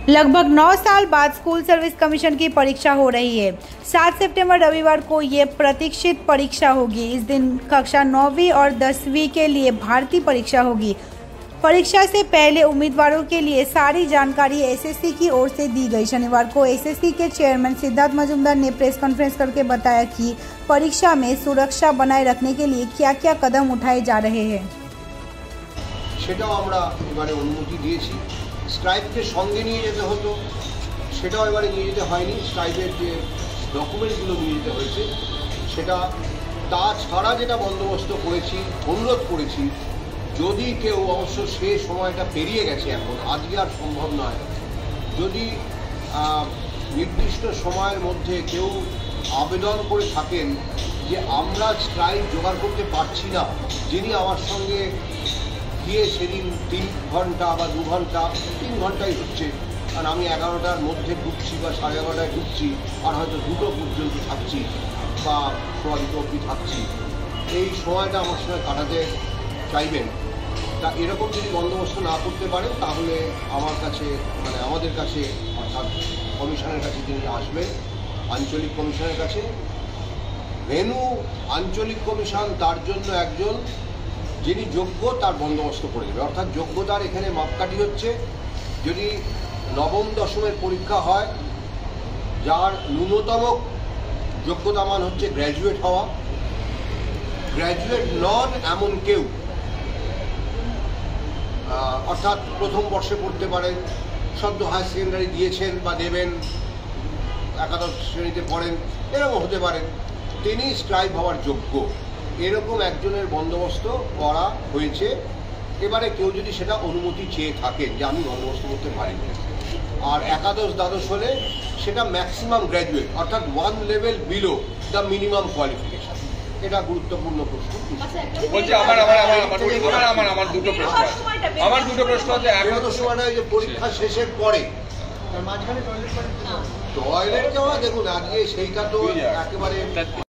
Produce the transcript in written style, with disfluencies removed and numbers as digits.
लगभग 9 साल बाद स्कूल सर्विस कमीशन की परीक्षा हो रही है। 7 सितंबर रविवार को ये प्रतीक्षित परीक्षा होगी। इस दिन कक्षा 9वीं और 10वीं के लिए भारतीय परीक्षा होगी। परीक्षा से पहले उम्मीदवारों के लिए सारी जानकारी एसएससी की ओर से दी गई। शनिवार को एसएससी के चेयरमैन सिद्धार्थ मजूमदार ने प्रेस कॉन्फ्रेंस करके बताया कि परीक्षा में सुरक्षा बनाए रखने के लिए क्या क्या कदम उठाए जा रहे हैं। সেটাও আমরা এবারে অনুমতি দিয়েছি। স্ট্রাইপকে সঙ্গে নিয়ে যেতে হতো, সেটাও এবারে নিয়ে যেতে হয়নি। স্ট্রাইপের যে ডকুমেন্টগুলো নিয়ে যেতে হয়েছে সেটা তাছাড়া যেটা বন্দোবস্ত করেছি, অনুরোধ করেছি, যদি কেউ অবশ্য সে সময়টা পেরিয়ে গেছে, এখন আজকে আর সম্ভব নয়, যদি নির্দিষ্ট সময়ের মধ্যে কেউ আবেদন করে থাকেন যে আমরা স্ট্রাইপ জোগাড় করতে পারছি না, যিনি আমার সঙ্গে গিয়ে সেদিন 3 ঘন্টা বা 2 ঘন্টা, 3 ঘন্টাই হচ্ছে, কারণ আমি 11টার মধ্যে ঢুকছি বা 11:30টায় ঢুকছি, আর হয়তো 2টো পর্যন্ত থাকছি বা 2:15 অবধি থাকছি, এই সময়টা আমার সঙ্গে কাটাতে চাইবেন। তা এরকম যদি বন্দোবস্ত না করতে পারেন তাহলে আমার কাছে, মানে আমাদের কাছে, অর্থাৎ কমিশনের কাছে তিনি আসবেন, আঞ্চলিক কমিশনের কাছে। ভেন্যু আঞ্চলিক কমিশন তার জন্য একজন যিনি যোগ্য তার বন্দোবস্ত করে দেবে। অর্থাৎ যোগ্যতার এখানে মাপকাঠি হচ্ছে, যদি নবম দশমের পরীক্ষা হয়, যার ন্যূনতম যোগ্যতা মান হচ্ছে গ্র্যাজুয়েট হওয়া, গ্র্যাজুয়েট নন এমন কেউ, অর্থাৎ প্রথম বর্ষে পড়তে পারেন, সদ্য হায়ার সেকেন্ডারি দিয়েছেন বা দেবেন, একাদশ শ্রেণীতে পড়েন, এরকম হতে পারেন, তিনি স্ক্রাইব হওয়ার যোগ্য, এরকম একজনের বন্দোবস্ত করা হয়েছে। এবারে কেউ যদি সেটা অনুমতি চেয়ে থাকেন যে আমি বন্দোবস্ত করতে পারি, আর একাদশ দ্বাদশ হলে সেটা ম্যাক্সিমাম গ্র্যাজুয়েট, অর্থাৎ 1 level below the minimum qualification. এটা গুরুত্বপূর্ণ প্রশ্ন। বলছি আমার দুটো প্রশ্ন আছে। একাদশ সময়টা যে পরীক্ষা শেষের পরে টয়লেট যাওয়া, দেখুন আজকে সেইটা তো একেবারে